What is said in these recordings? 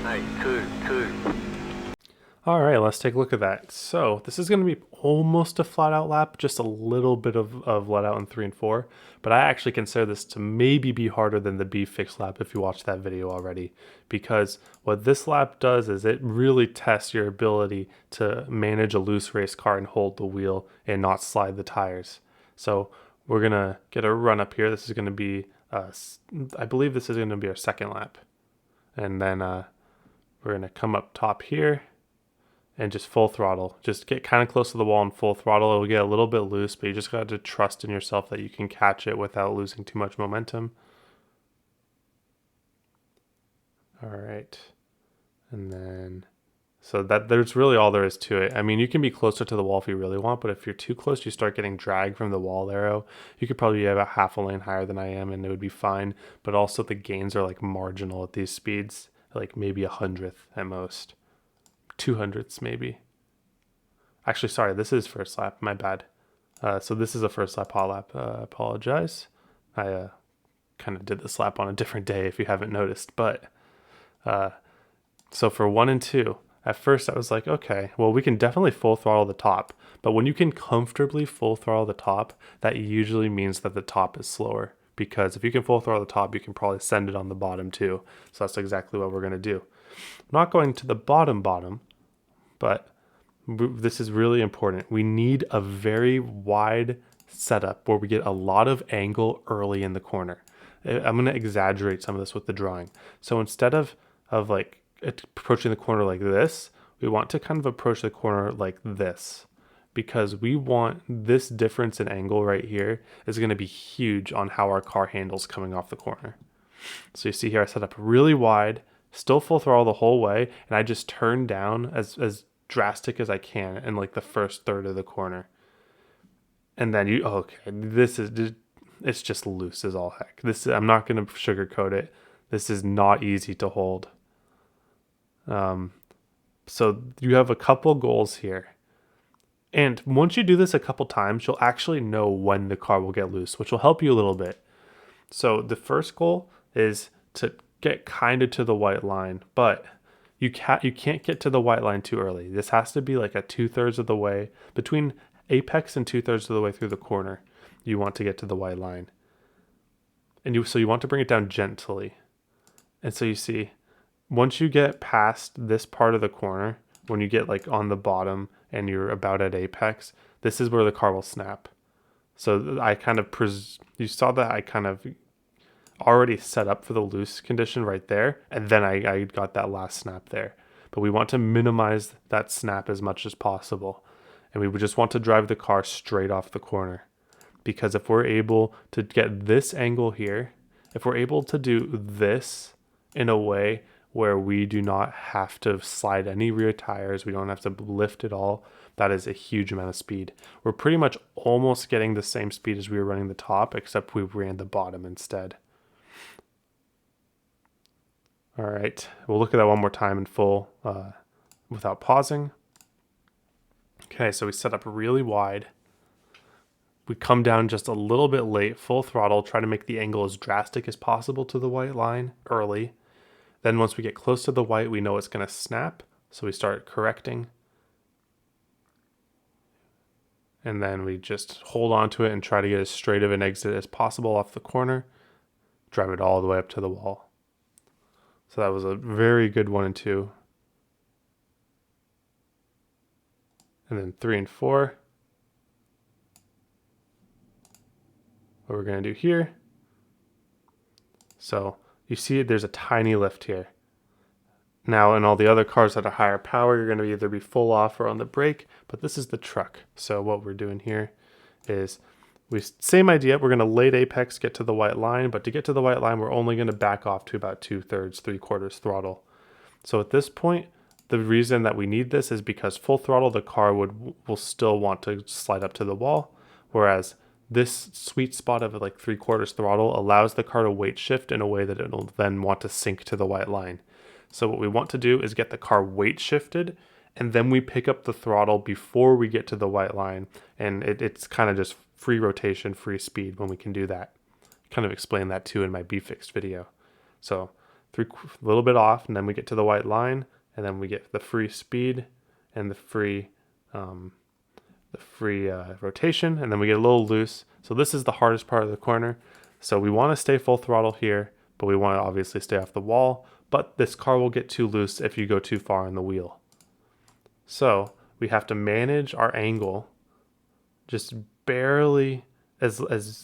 Hey, two. All right, let's take a look at that. So this is going to be almost a flat out lap, just a little bit of let out in 3 and 4. But I actually consider this to maybe be harder than the B fixed lap if you watched that video already. Because what this lap does is it really tests your ability to manage a loose race car and hold the wheel and not slide the tires. So we're going to get a run up here. This is going to be, I believe this is going to be our second lap. And then we're going to come up top here and just full throttle. Just get kind of close to the wall and full throttle. It'll get a little bit loose, but you just got to trust in yourself that you can catch it without losing too much momentum. All right. And then, so that there's really all there is to it. I mean, you can be closer to the wall if you really want, but if you're too close, you start getting drag from the wall arrow. You could probably be about half a lane higher than I am and it would be fine. But also the gains are like marginal at these speeds, like maybe 100th at most. 200ths maybe. Actually, sorry, this is first lap. My bad. So this is a first lap hot lap. Apologize. I kind of did this lap on a different day if you haven't noticed. But so for 1 and 2, at first I was like, okay, well, we can definitely full throttle the top. But when you can comfortably full throttle the top, that usually means that the top is slower. Because if you can full throttle the top, you can probably send it on the bottom too. So that's exactly what we're going to do. I'm not going to the bottom, but this is really important. We need a very wide setup where we get a lot of angle early in the corner. I'm going to exaggerate some of this with the drawing. So instead of like approaching the corner like this, we want to kind of approach the corner like this, because we want this difference in angle right here is going to be huge on how our car handles coming off the corner. So you see here I set up really wide, still full throttle the whole way, and I just turn down as drastic as I can in like the first third of the corner. And then it's just loose as all heck. I'm not going to sugarcoat it. This is not easy to hold. So you have a couple goals here. And once you do this a couple times, you'll actually know when the car will get loose, which will help you a little bit. So the first goal is to get kind of to the white line, but you can't get to the white line too early. This has to be like a 2/3 of the way, between apex and 2/3 of the way through the corner. You want to get to the white line, and you want to bring it down gently. And so you see, once you get past this part of the corner, when you get like on the bottom and you're about at apex, this is where the car will snap. So I kind of you saw that I kind of already set up for the loose condition right there, and then I got that last snap there. But we want to minimize that snap as much as possible, and we would just want to drive the car straight off the corner, because if we're able to get this angle here, if we're able to do this in a way where we do not have to slide any rear tires, we don't have to lift at all, that is a huge amount of speed. We're pretty much almost getting the same speed as we were running the top, except we ran the bottom instead. All right, we'll look at that one more time in full without pausing. Okay, so we set up really wide. We come down just a little bit late, full throttle, try to make the angle as drastic as possible to the white line early. Then once we get close to the white, we know it's going to snap, so we start correcting. And then we just hold on to it and try to get as straight of an exit as possible off the corner, drive it all the way up to the wall. So that was a very good 1 and 2. And then 3 and 4. What we're going to do here. So you see there's a tiny lift here. Now in all the other cars that are higher power, you're going to either be full off or on the brake, but this is the truck. So what we're doing here is same idea. We're going to late apex, get to the white line, but to get to the white line, we're only going to back off to about 2/3, 3/4 throttle. So at this point, the reason that we need this is because full throttle, the car will still want to slide up to the wall, whereas this sweet spot of like 3/4 throttle allows the car to weight shift in a way that it'll then want to sink to the white line. So what we want to do is get the car weight shifted, and then we pick up the throttle before we get to the white line, and it's kind of just free rotation, free speed when we can do that. I kind of explained that too in my B fixed video. So a little bit off, and then we get to the white line, and then we get the free speed and the free rotation, and then we get a little loose. So this is the hardest part of the corner. So we want to stay full throttle here, but we want to obviously stay off the wall. But this car will get too loose if you go too far on the wheel. So we have to manage our angle, just barely, as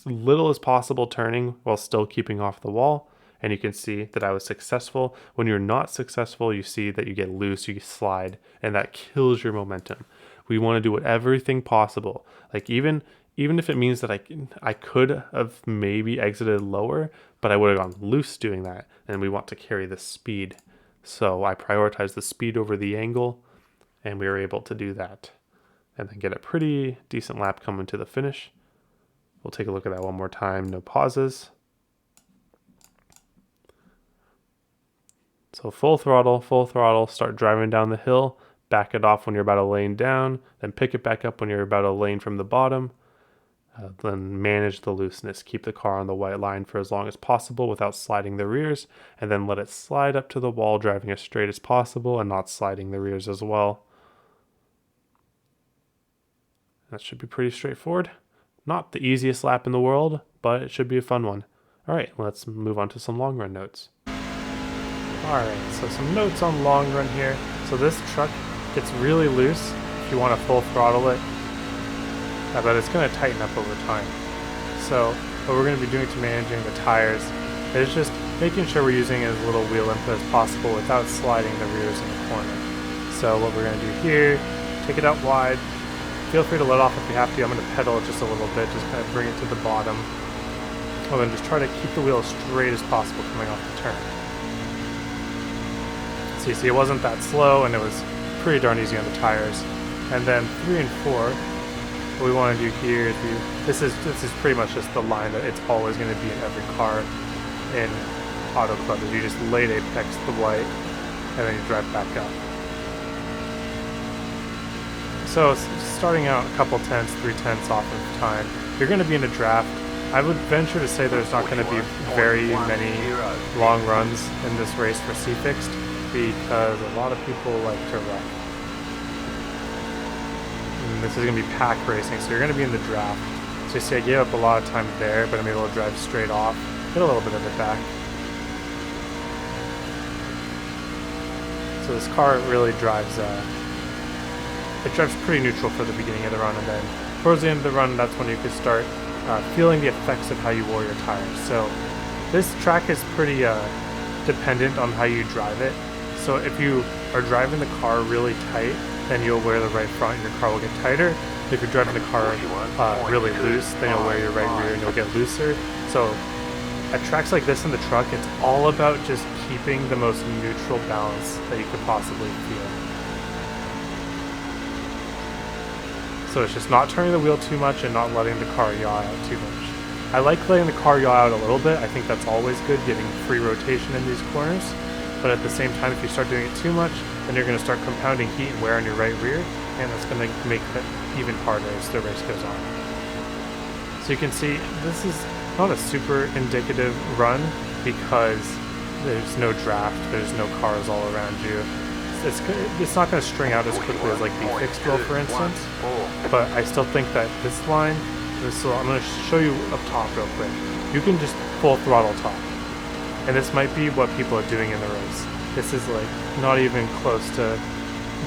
little as possible turning while still keeping off the wall. And you can see that I was successful. When you're not successful, you see that you get loose, you slide, and that kills your momentum. We want to do everything possible. Like even if it means that I could have maybe exited lower, but I would have gone loose doing that. And we want to carry the speed. So I prioritized the speed over the angle, and we were able to do that. And then get a pretty decent lap coming to the finish. We'll take a look at that one more time, no pauses. So full throttle, start driving down the hill, back it off when you're about a lane down, then pick it back up when you're about a lane from the bottom. Then manage the looseness, keep the car on the white line for as long as possible without sliding the rears, and then let it slide up to the wall, driving as straight as possible and not sliding the rears as well. That should be pretty straightforward. Not the easiest lap in the world, but it should be a fun one. All right, let's move on to some long run notes. Alright, so some notes on long run here. So this truck gets really loose if you want to full throttle it, but it's going to tighten up over time. So what we're going to be doing to managing the tires is just making sure we're using as little wheel input as possible without sliding the rears in the corner. So what we're going to do here, take it out wide. Feel free to let off if you have to. I'm going to pedal it just a little bit, just kind of bring it to the bottom. And then just try to keep the wheel as straight as possible coming off the turn. So you see it wasn't that slow, and it was pretty darn easy on the tires. And then 3 and 4, what we want to do here is this is pretty much just the line that it's always going to be in every car in Auto Club. Is you just late apex the white, and then you drive back up. So starting out a couple tenths, 3/10 off of time, you're going to be in a draft. I would venture to say there's not going to be very many long runs in this race for C-Fixed, because a lot of people like to wreck. And this is going to be pack racing, so you're going to be in the draft. So you see I gave up a lot of time there, but I'm able to drive straight off, get a little bit of it back. So this car really drives, it drives pretty neutral for the beginning of the run, and then towards the end of the run, that's when you can start feeling the effects of how you wore your tires. So this track is pretty dependent on how you drive it. So if you are driving the car really tight, then you'll wear the right front and your car will get tighter. If you're driving the car really loose, then you'll wear your right rear and you'll get looser. So at tracks like this in the truck, it's all about just keeping the most neutral balance that you could possibly feel. So it's just not turning the wheel too much and not letting the car yaw out too much. I like letting the car yaw out a little bit. I think that's always good, getting free rotation in these corners. But at the same time, if you start doing it too much, then you're going to start compounding heat and wear on your right rear, and that's going to make it even harder as the race goes on. So you can see this is not a super indicative run because there's no draft, there's no cars all around you. It's not going to string out as quickly as like the fixed will, for instance, but I still think that this line, so I'm going to show you up top real quick. You can just full throttle top. And this might be what people are doing in the race. This is like not even close to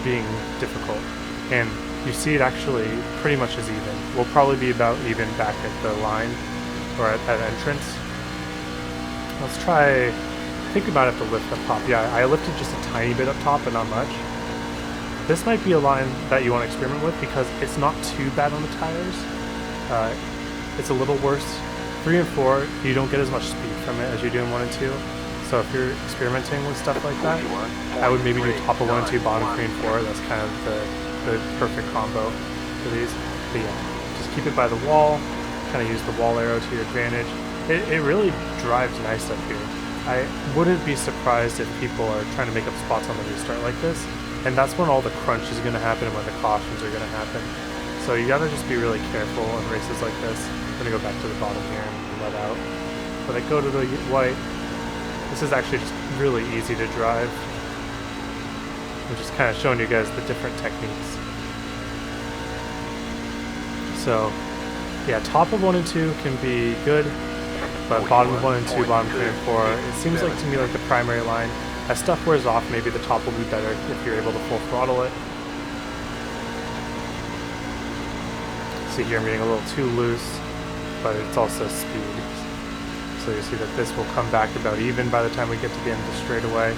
being difficult. And you see it actually pretty much as even. We'll probably be about even back at the line or at entrance. Let's try, think about it to lift up top. Yeah, I lifted just a tiny bit up top, but not much. This might be a line that you want to experiment with because it's not too bad on the tires. It's a little worse. 3 and 4, you don't get as much speed from it as you do in 1 and 2. So if you're experimenting with stuff like that, I would maybe do top of 1 and 2, bottom 3 and 4. That's kind of the perfect combo for these. But yeah, just keep it by the wall, kind of use the wall arrow to your advantage. It really drives nice up here. I wouldn't be surprised if people are trying to make up spots on the restart like this, and that's when all the crunch is going to happen and when the cautions are going to happen. So you gotta just be really careful in races like this. I'm gonna go back to the bottom here and let out. But I go to the white, This is actually just really easy to drive. I'm just kind of showing you guys the different techniques. So, yeah, top of 1 and 2 can be good, but bottom of 1 and 2, bottom 3 and 4, it seems like to me like the primary line. As stuff wears off, maybe the top will be better if you're able to full throttle it. See here I'm getting a little too loose, but it's also speed. So you see that this will come back about even by the time we get to the end of the straightaway.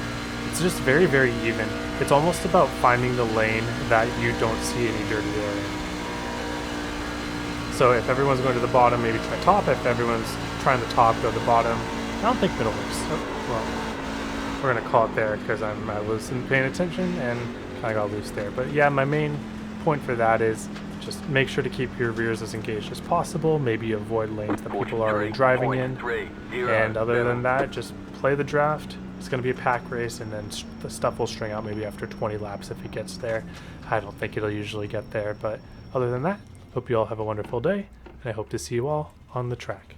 It's just very, very even. It's almost about finding the lane that you don't see any dirty air in. So if everyone's going to the bottom, maybe try top. If everyone's trying the top, go to the bottom. I don't think middle works. Oh, well, we're going to call it there because I wasn't paying attention and kind of got loose there. But yeah, my main point for that is just make sure to keep your rears as engaged as possible. Maybe avoid lanes that people are already driving in. And other than that, just play the draft. It's going to be a pack race, and then the stuff will string out maybe after 20 laps if it gets there. I don't think it'll usually get there, but other than that, hope you all have a wonderful day, and I hope to see you all on the track.